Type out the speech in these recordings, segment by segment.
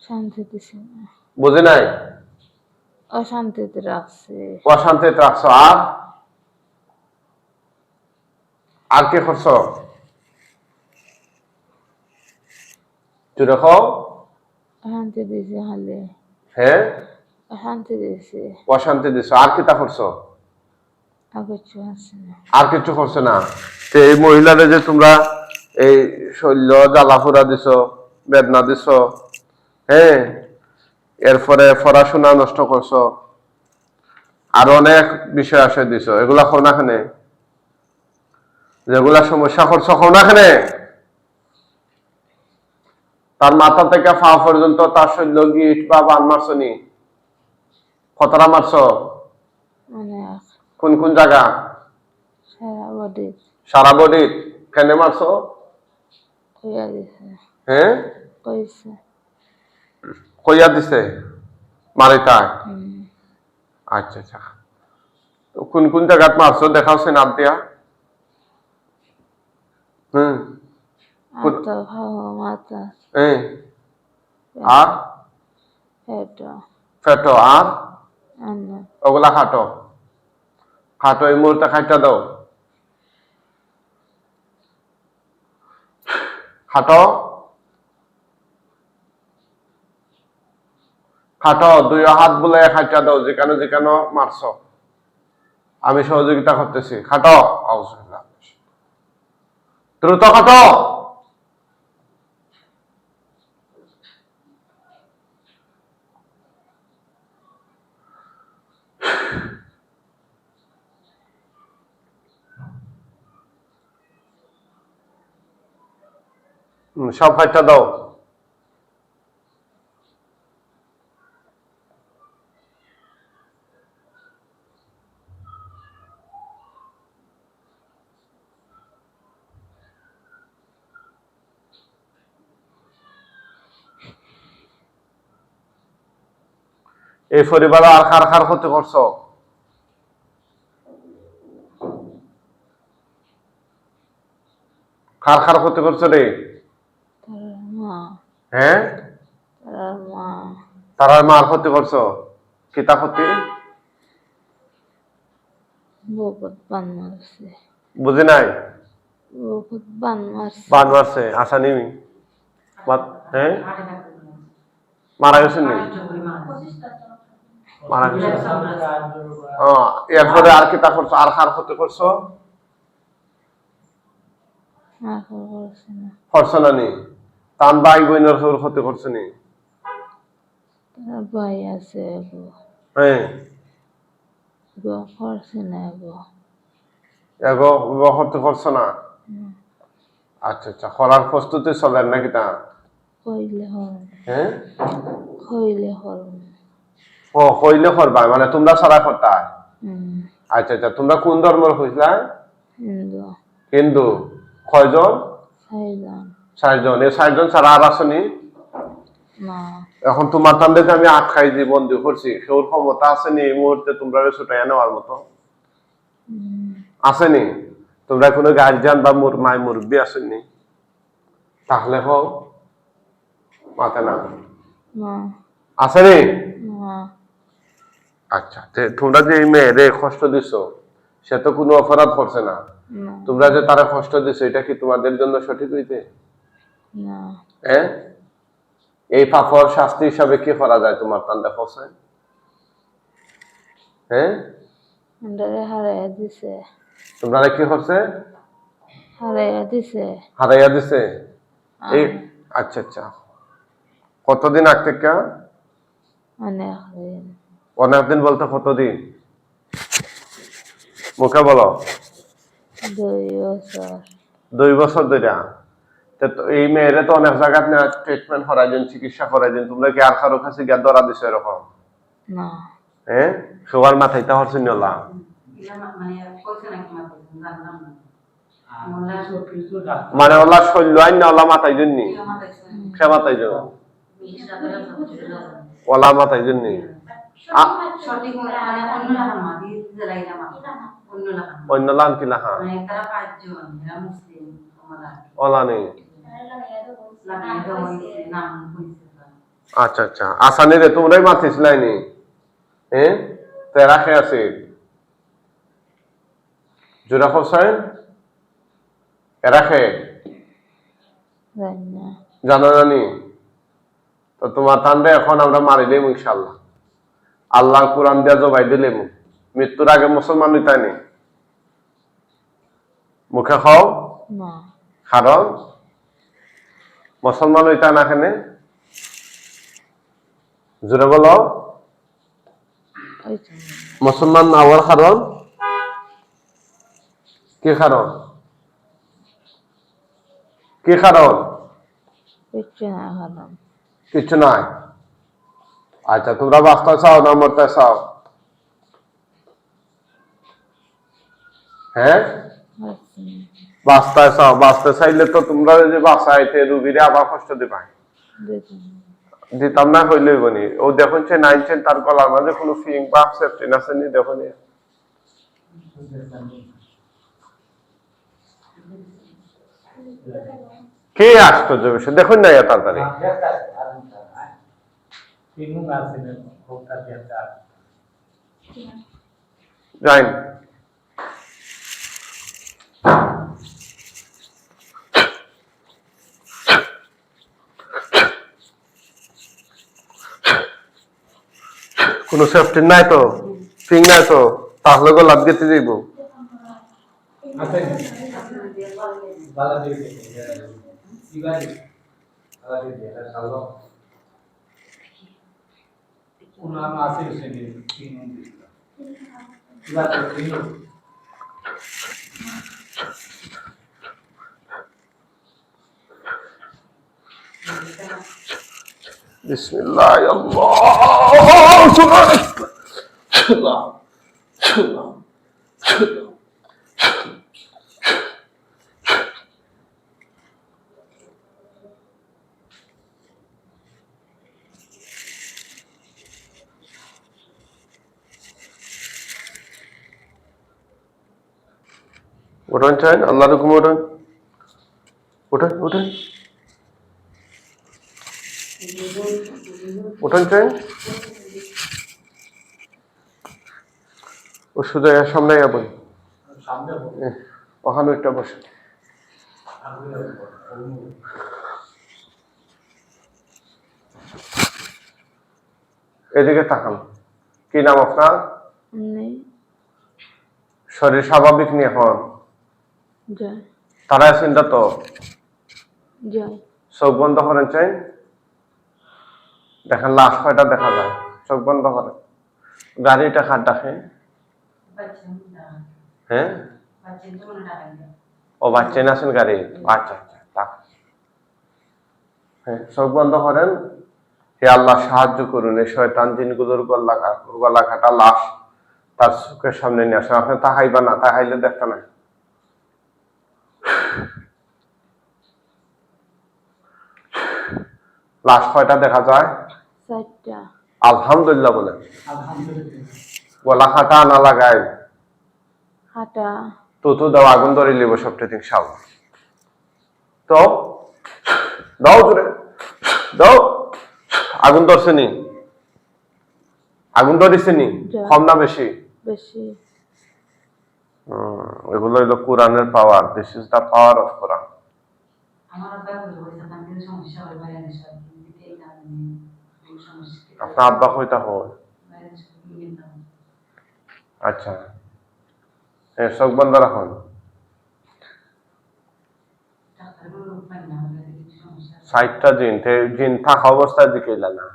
শান্তি দিছে না, বুঝি নাই? অশান্তিতে রাখছে। অশান্তিতে রাখছো। আর কি করছো? অশান্তি দিছে খালি। হ্যাঁ, অশান্তি দিছে। অশান্তি দিছো। আর কি তা করছো? আর কিছু আছে না। আর কিছু করছে না। তো এই মহিলারে যে তোমরা এই শৈল্য জ্বালাফোড়া দিছো, বেদনা দিছো, হ্যাঁ, এরপরে পড়াশোনা নষ্ট করছো, আর অনেক বিষয় আসে দিছো, এগুলা হো না খানে, যেগুলা সমস্যা করছো হো না খানে। তার মাথা থেকে পা পর্যন্ত তার শৈল্য গিট বা বান মারছো নি? কতটা মারছো? অনেক। কোন কোন জায়গা? সারা বডি। সারা বডি। কেন মারছো? কইয়া দিছে। হ্যাঁ, কইছে। কইয়া দিছে মারিতা। আচ্ছা আচ্ছা। কোন কোন জায়গাত মারছো দেখাও নাম দিয়া। আতা ভাও মাথা। আর পেটো। পেটো আর অন্য। ওগুলা খাটো। খাটো এই মুহূর্তে খাইটা দাও। খাটো খাটো দুই হাত বলে খাইটা দাও যেখানে যেখানে মারছো। আমি সহযোগিতা করতেছি। খাটো। দ্রুত খাটো। সব খাইটা দাও। এই পরিবার আর কার কার ক্ষতি করছো? কার কার ক্ষতি করছো রে? হ্যাঁ, তারা মার ক্ষতি করছো। কিতা ক্ষতি? বহুত বান মারছে। বুঝি নাই। বহুত বান মারছে। বান মারছে। আশা নিমি। হ্যাঁ, মারা গেছেন নি? মারা গেছে। এরপরে আর কিতা করছো? আর কার ক্ষতি করছো? করছো না নি? তান ভাই বোনের ক্ষতি করছো নি? ভাই আছে গো। হ্যাঁ, গো করছে না গো। এগো ক্ষতি করছো না? আচ্ছা আচ্ছা। করার প্রস্তুতি চলেন নাকি তা? কইলে হল। হ্যাঁ, কইলে হল। ও কইলে করবা মানে তোমরা সারা করতা? আচ্ছা আচ্ছা। তোমরা কোন ধর্মের হইছিলা? হিন্দু। হিন্দু। কয়জন? 6 জন। 6 জন। এই 6 জন ছাড়া আর আসনি? না। এখন তোমার তান্ডে আমি আটকাই দিয়ে বন্দি করছি, সেওর ক্ষমতা আসেনি এই মুহূর্তে তোমরা ছুটাইয়া নেওয়ার মতো? আসেনি? তোমরা কোনো গার্জিয়ান বা মাই মুরব্বী আসেনি? তাহলে হোক মাথা না আসেনি? আচ্ছা, তোমরা যে এই মেয়েরে কষ্ট দিছো সে তো কোনো অপরাধ করছে না। তোমরা যে তারা কষ্ট দিছো এটা কি তোমাদের জন্য সঠিক হইতে? হ্যাঁ, এই পাপর শাস্তি হিসাবে কি করা যায় তোমার তান দেখো? হ্যাঁ, হারাইয়া দিছে। তোমরা কি করছে? হারাইয়া দিছে। হারাইয়া দিছে। এই আচ্ছা আচ্ছা। কতদিন আগ থেকে? অনেকদিন। অনেকদিন বলতে কতদিন? মুখে বলো। 2 বছর। 2 বছর ধরে। এই মেয়েরে তো অনেক জায়গা ট্রিটমেন্ট করাইছেন, চিকিৎসা করাইছেন, তোমরা কি আর কারো কাছে গিয়ে ধরা দিছো এরকম? না। হ্যাঁ, সবার মাথায় তা হচ্ছে নলা মানে ওলা শৈল্য আইন না ওলা মাথায় জন্যি সে মাথায় জন্য ওলা মাথায় জন্যি অন্য লান কি লাহা ওলা নেই আচ্ছা আচ্ছা আসানি রে তোমরাই মাতিছিলাই নি তেরা খেয়ে আছে জোড়া হোসেন এরা খেয়ে জানি না। জানো জানি তো তোমার টানলে এখন আমরা মারিলেম ইনশাল্লাহ আল্লাহ কোরআন দিয়া জবাই দিলেম মৃত্যুর আগে মুসলমান হইতানি মুখে খাও না। কারণ মুসলমান হইতা না কেন জোরে বলো ওইটা না। মুসলমান না হওয়ার কারণ কি কারণ কি কারণ কিচ্ছু না হলাম। কিছু নাই আচ্ছা তোমরা বাঁচতে চাও না মরতে চাও হ্যাঁ বাঁচি। বাঁচতে চাও বাঁচতে চাইলে তো তোমরা যে বাঁচাইতে রুগীরে আবার কষ্ট দিবা দেখুন। দিতাম না হইলেই বনি ও দেখুন সে নাইনছেন তার গলার মাঝে কোনো ফিং বা সেফটিন আছে নি দেখুন কে আশ্চর্য বিষয় দেখুন না এত তাড়াতাড়ি যাইন কোনো সেফটি নাই তো ফিং নাই তো তাহলে গলাপ গেতে যাইব বিসমিল্লাহ আল্লাহু আকবার উঠেন চান আল্লাহর হুকুম উঠেন উঠেন উঠেন উঠেন চান ও শুধু এর সামনে যাবেন ওখানে একটা বসে এদিকে তাকান কি নাম আপনার নেই। শরীর স্বাভাবিক নি এখন জয়। তারা চিন্তা তো জয়। চোখ বন্ধ করেন চাই দেখেন লাশ কয়টা দেখা যায় চোখ বন্ধ করেন গাড়িটা কার ডাকে হ্যাঁ ও বাচ্চা আছেন গাড়ি আচ্ছা আচ্ছা তাক হ্যাঁ চোখ বন্ধ করেন হে আল্লাহ সাহায্য করুন এই শয়তান জিনগুলোর গলা কাটা লাশ তার চোখের সামনে নিয়ে আসেন আপনি তাকাইবা না তাকাইলে দেখতে না লাশ কয়টা দেখা যায় চারটা। আলহামদুলিল্লাহ বলেন গলা কাটা না লাগায় হাঁটা। তো দাও আগুন ধরে লিব সবটা দিন সাল তো দাও জোরে দাও আগুন ধরছে নি আগুন ধরেছে নি কম না বেশি বেশি। এগুলো হইলো কোরআনের power this is the power of Quran আপনার আব্বা কইতা হয় আচ্ছা চোখ বন্ধ রাখুন ষাটটা জিন থাকা অবস্থায় দিকেইলা না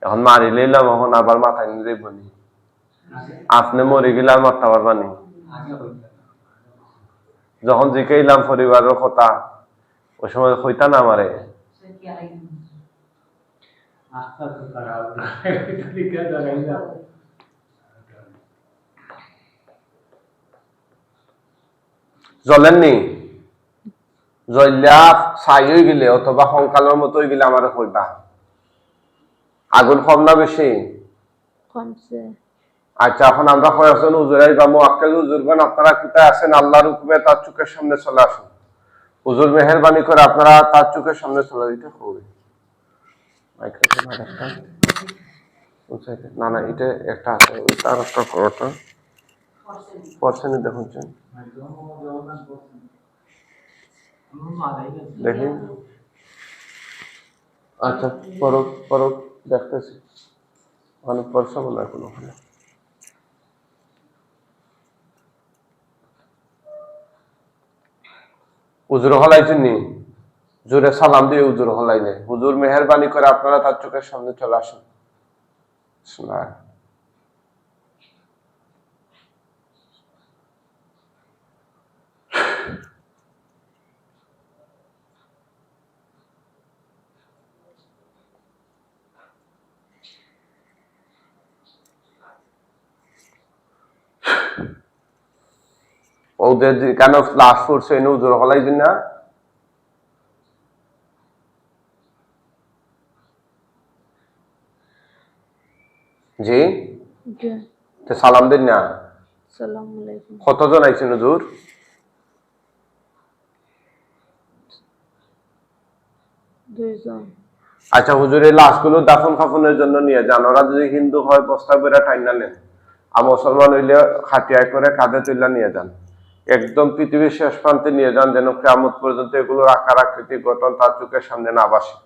এখন মারি লইলাম এখন আবার মাথায় নিয়ে বনি আপনি মরে গেলে আর মারতে পারবানি যখন জিকেইলাম পরিবারের কথা ওই সময় হইতা না আমারে জ্বলেননি জ্বলিয়া ছাই হয়ে গেলে অথবা সংকালের মতো হয়ে গেলে আমার কইবা আগুন কম না বেশি কমছে। আচ্ছা এখন আমরা কয়েকজন হুজুরাই বা মোয়াক্কেল হুজুরগণ আপনারা কোথায় আছেন আল্লাহর হুকুমে তার চোখের সামনে চলে আসুন হুজুর মেহেরবানি করে আপনারা তার চোখের সামনে চলে দিতে হবে। না না, এটা একটা আছে, তার একটা করোটা পরছেনি দেখুন দেখি। আচ্ছা, পরক পরক দেখতেছি, মানে পরশা মনে হয় কোনোখানে। হুজুর হলাইছেন নি? হুজুরে সালাম দিয়ে হুজুর হলাই নেই। হুজুর মেহেরবানি করে আপনারা তার চোখের সামনে চলে আসুন। বিসমিল্লাহ। ওদের কেন লাশ পড়ছে এনে হুজুর হলাইছেন না? জি, জি। তো সালাম দিন না। আসসালামু আলাইকুম। কতজন আইছেন হুজুর? 2 জন। আচ্ছা হুজুর, এই লাশগুলো দাফন কাফনের জন্য নিয়ে যান। ওরা যদি হিন্দু হয় বস্তা বেড়া টাইনা নেন, আর মুসলমান হইলে খাটিয়ায় করে কাঁধে তুলে নিয়ে যান। একদম পৃথিবীর শেষ প্রান্তে নিয়ে যান, যেন কিয়ামত পর্যন্ত এগুলোর আকার আকৃতি গঠন তার চোখের সামনে না বাসে।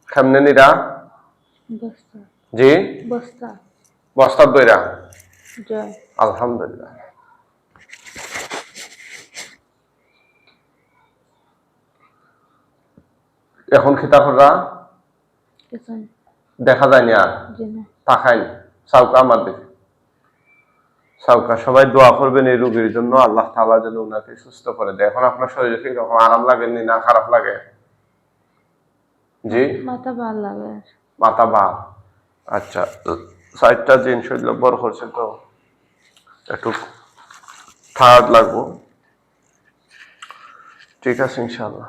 কেমনে নিরা? বস্তা। জি, বস্তা। বস্তা বইরা। জি। আলহামদুলিল্লাহ। এখন খিতাফররা কিছু দেখা যায়নি আর, জি না। তাকাইনি। সাউকা আমার দিকে সাউকা, সবাই দোয়া করবেন এই রোগীর জন্য, আল্লাহ তাআলা যেন ওনাকে সুস্থ করে দেয়। এখন আপনার শরীরে কি রকম, আরাম লাগেনি না খারাপ লাগে? জি, মাথা ভাল লাগে। মাথা ভার। আচ্ছা, সাইডটা জিন শরীর বড় করছে তো একটু ঠান্ডা লাগবো। ঠিক আছে ইনশাআল্লাহ।